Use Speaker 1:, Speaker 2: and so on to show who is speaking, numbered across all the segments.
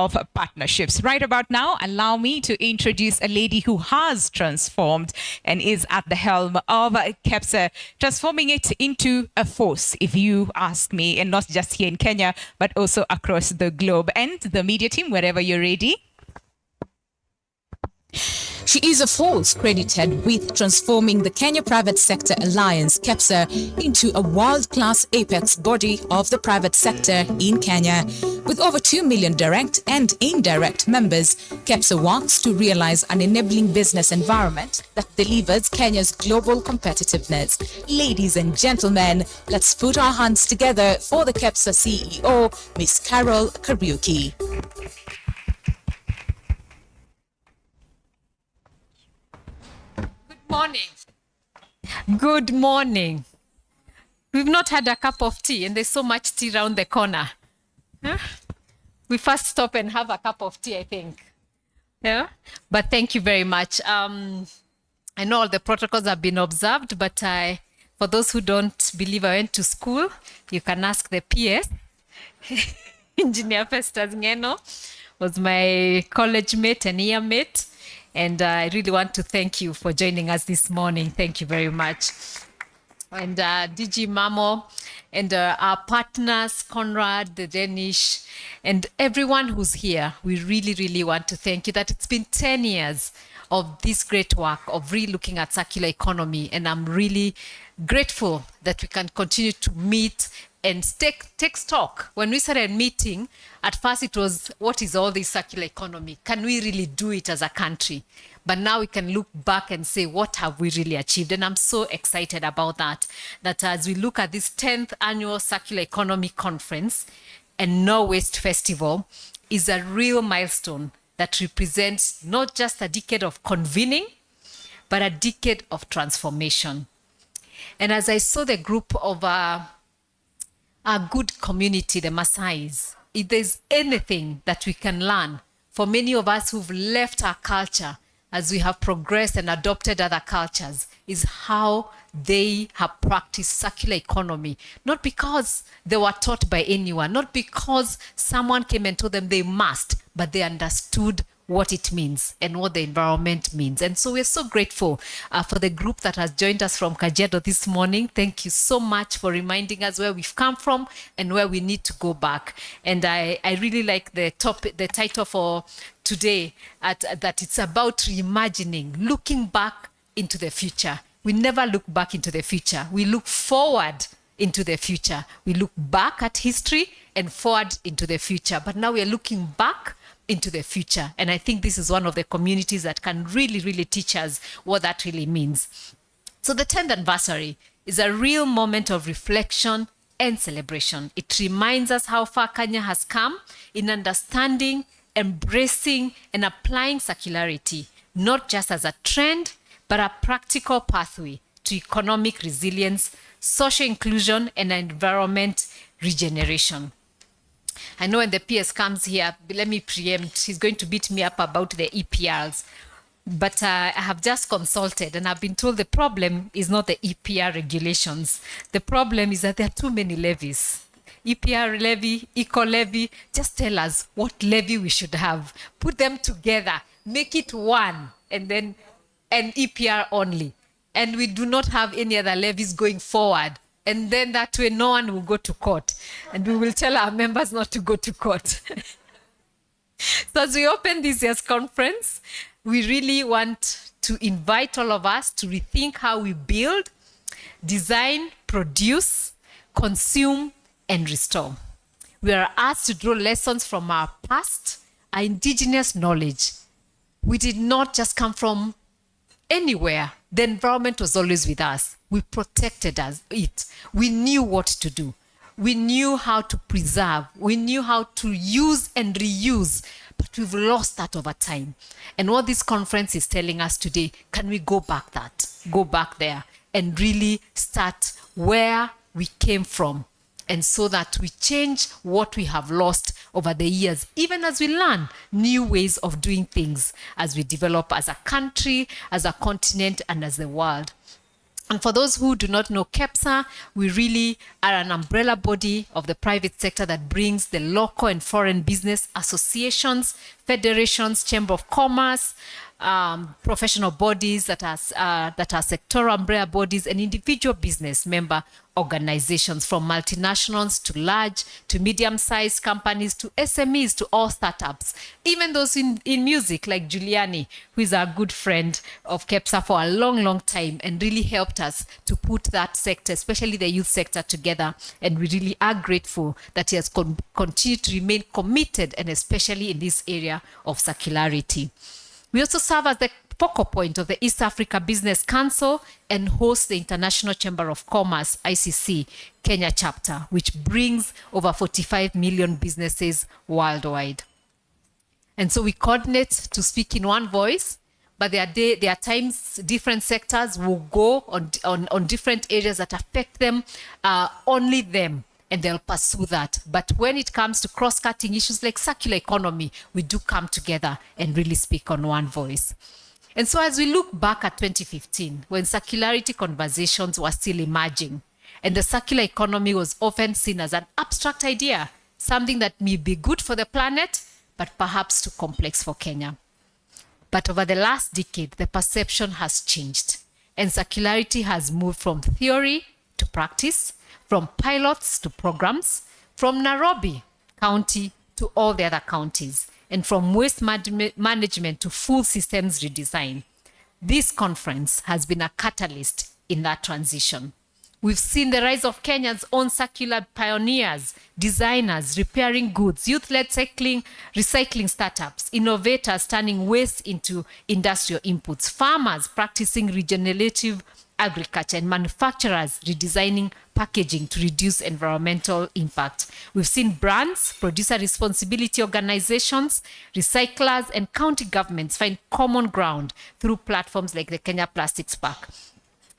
Speaker 1: of partnerships. Right about now, allow me to introduce a lady who has transformed and is at the helm of KEPSA, transforming it into a force, if you ask me, and not just here in Kenya, but also across the globe. And the media team, wherever you're ready.
Speaker 2: She is a force credited with transforming the Kenya Private Sector Alliance, KEPSA, into a world-class apex body of the private sector in Kenya. With over 2 million direct and indirect members, KEPSA works to realize an enabling business environment that delivers Kenya's global competitiveness. Ladies and gentlemen, let's put our hands together for the KEPSA CEO, Ms. Carole Kariuki.
Speaker 3: Morning. Good morning. We've not had a cup of tea and there's so much tea around the corner. Huh? We first stop and have a cup of tea, I think. Yeah. But thank you very much. I know all the protocols have been observed, but for those who don't believe I went to school, you can ask the PS. Engineer Festus Ngeno was my college mate and year mate. And I really want to thank you for joining us this morning. Thank you very much. And DG Mamo and our partners, Conrad, the Danish, and everyone who's here, we really, really want to thank you that it's been 10 years of this great work of re-looking at circular economy. And I'm really grateful that we can continue to meet and take stock. When we started meeting, at first it was, what is all this circular economy? Can we really do it as a country? But now we can look back and say, what have we really achieved? And I'm so excited about that as we look at this 10th annual Circular Economy Conference and No Waste Festival is a real milestone that represents not just a decade of convening, but a decade of transformation. And as I saw the group of our good community, the Maasais, if there's anything that we can learn for many of us who've left our culture as we have progressed and adopted other cultures, is how they have practiced circular economy, not because they were taught by anyone, not because someone came and told them they must, but they understood what it means and what the environment means. And so we're so grateful for the group that has joined us from Kajiado this morning. Thank you so much for reminding us where we've come from and where we need to go back. And I really like the title for today, that it's about reimagining, looking back into the future. We never look back into the future. We look forward into the future. We look back at history and forward into the future. But now we are looking back into the future. And I think this is one of the communities that can really, really teach us what that really means. So the 10th anniversary is a real moment of reflection and celebration. It reminds us how far Kenya has come in understanding, embracing, and applying circularity, not just as a trend, but a practical pathway to economic resilience, social inclusion, and environment regeneration. I know when the PS comes here, let me preempt, he's going to beat me up about the EPRs. But I have just consulted and I've been told the problem is not the EPR regulations. The problem is that there are too many levies. EPR levy, eco levy, just tell us what levy we should have. Put them together, make it one, and then an EPR only. And we do not have any other levies going forward. And then that way no one will go to court. And we will tell our members not to go to court. So as we open this year's conference, we really want to invite all of us to rethink how we build, design, produce, consume, and restore. We are asked to draw lessons from our past, our indigenous knowledge. We did not just come from anywhere. The environment was always with us. We protected it. We knew what to do. We knew how to preserve. We knew how to use and reuse, but we've lost that over time. And what this conference is telling us today, can we go back there and really start where we came from, and so that we change what we have lost over the years, even as we learn new ways of doing things, as we develop as a country, as a continent, and as the world. And for those who do not know KEPSA, we really are an umbrella body of the private sector that brings the local and foreign business associations, federations, chamber of commerce, professional bodies that are sectoral umbrella bodies, and individual business member organizations, from multinationals to large to medium-sized companies to SMEs to all startups, even those in music like Giuliani, who is our good friend of KEPSA for a long, long time and really helped us to put that sector, especially the youth sector, together. And we really are grateful that he has continued to remain committed, and especially in this area of circularity. We also serve as the focal point of the East Africa Business Council and host the International Chamber of Commerce, ICC, Kenya chapter, which brings over 45 million businesses worldwide. And so we coordinate to speak in one voice, but there are times different sectors will go on different areas that affect them, only them, and they'll pursue that. But when it comes to cross-cutting issues like circular economy, we do come together and really speak on one voice. And so as we look back at 2015, when circularity conversations were still emerging, and the circular economy was often seen as an abstract idea, something that may be good for the planet, but perhaps too complex for Kenya. But over the last decade, the perception has changed, and circularity has moved from theory to practice, from pilots to programs, from Nairobi County to all the other counties, and from waste management to full systems redesign. This conference has been a catalyst in that transition. We've seen the rise of Kenya's own circular pioneers, designers, repairing goods, youth-led recycling startups, innovators turning waste into industrial inputs, farmers practicing regenerative agriculture, and manufacturers redesigning packaging to reduce environmental impact. We've seen brands, producer responsibility organizations, recyclers, and county governments find common ground through platforms like the Kenya Plastics Park,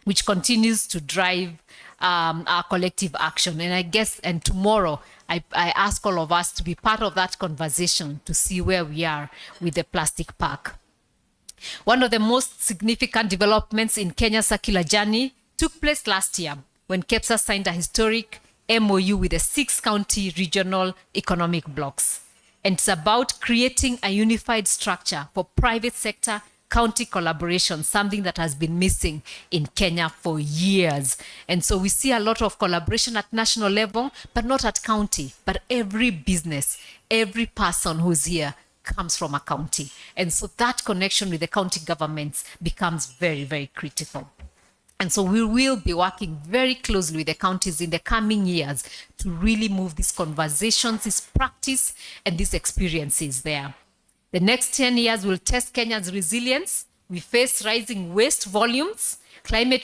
Speaker 3: which continues to drive our collective action. And tomorrow, I ask all of us to be part of that conversation to see where we are with the plastic park. One of the most significant developments in Kenya's circular journey took place last year when KEPSA signed a historic MOU with the 6-county regional economic blocks. And it's about creating a unified structure for private sector county collaboration, something that has been missing in Kenya for years. And so we see a lot of collaboration at national level, but not at county. But every business, every person who's here comes from a county. And so that connection with the county governments becomes very, very critical. And so we will be working very closely with the counties in the coming years to really move these conversations, this practice, and these experiences there. The next 10 years will test Kenya's resilience. We face rising waste volumes, climate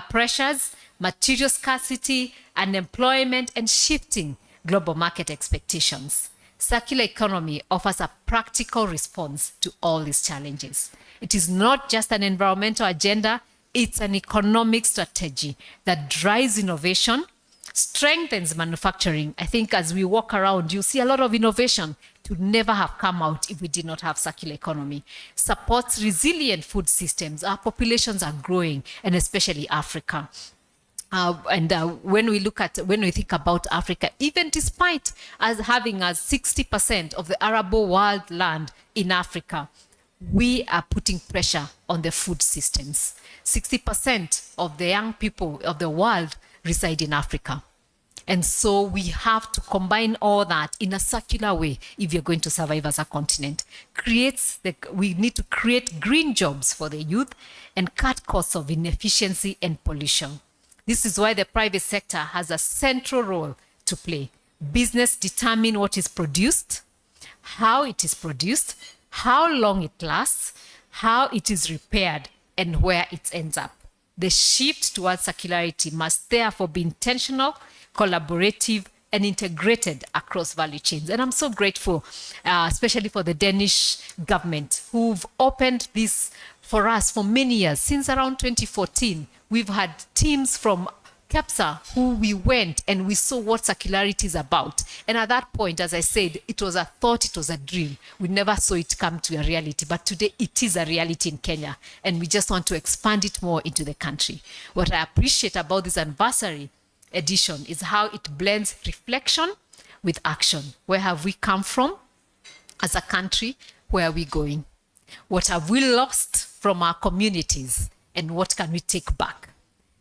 Speaker 3: pressures, material scarcity, unemployment, and shifting global market expectations. Circular economy offers a practical response to all these challenges. It is not just an environmental agenda, it's an economic strategy that drives innovation, strengthens manufacturing. I think as we walk around, you see a lot of innovation to never have come out if we did not have circular economy. Supports resilient food systems. Our populations are growing, and especially Africa. When we think about Africa, even despite us having 60% of the arable world land in Africa, we are putting pressure on the food systems. 60% of the young people of the world reside in Africa. And so we have to combine all that in a circular way if you're going to survive as a continent. We need to create green jobs for the youth and cut costs of inefficiency and pollution. This is why the private sector has a central role to play. Business determine what is produced, how it is produced, how long it lasts, how it is repaired, and where it ends up. The shift towards circularity must therefore be intentional, collaborative, and integrated across value chains. And I'm so grateful, especially for the Danish government, who've opened this for us for many years. Since around 2014, we've had teams from KEPSA, who we went and we saw what circularity is about. And at that point, as I said, it was a thought, it was a dream. We never saw it come to a reality, but today it is a reality in Kenya. And we just want to expand it more into the country. What I appreciate about this anniversary edition is how it blends reflection with action. Where have we come from as a country? Where are we going? What have we lost from our communities? And what can we take back?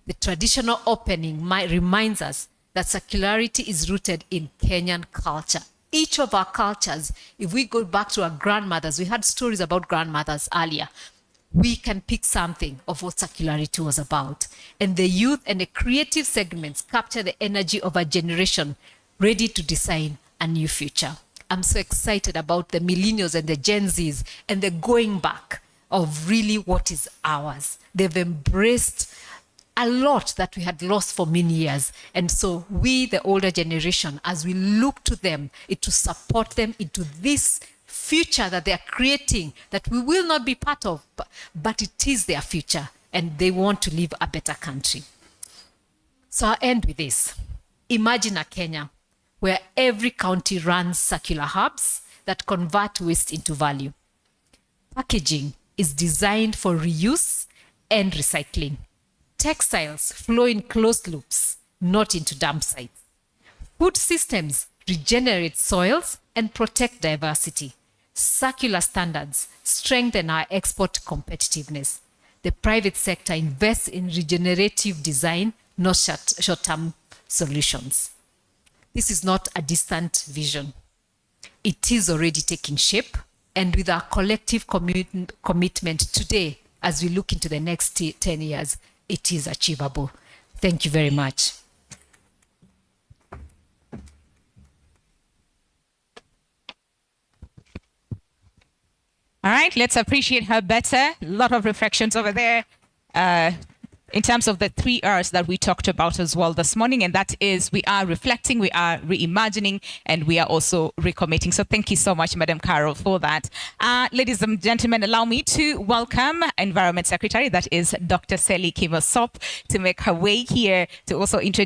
Speaker 3: The traditional opening reminds us that circularity is rooted in Kenyan culture. Each of our cultures, if we go back to our grandmothers, we had stories about grandmothers earlier, we can pick something of what circularity was about. And the youth and the creative segments capture the energy of a generation ready to design a new future. I'm so excited about the millennials and the Gen Zs and the going back of really what is ours. They've embraced a lot that we had lost for many years. And so we, the older generation, as we look to them, it to support them into this future that they are creating that we will not be part of, but it is their future and they want to live a better country. So I'll end with this. Imagine a Kenya where every county runs circular hubs that convert waste into value. Packaging is designed for reuse and recycling. Textiles flow in closed loops, not into dump sites. Food systems regenerate soils and protect diversity. Circular standards strengthen our export competitiveness. The private sector invests in regenerative design, not short-term solutions. This is not a distant vision. It is already taking shape, and with our collective commitment today, as we look into the next 10 years, it is achievable. Thank you very much.
Speaker 1: All right, let's appreciate her better. A lot of reflections over there in terms of the 3 R's that we talked about as well this morning. And that is, we are reflecting, we are reimagining, and we are also recommitting. So thank you so much, Madam Carole, for that. Ladies and gentlemen, allow me to welcome Environment Secretary, that is Dr. Sally Kimosop, to make her way here to also introduce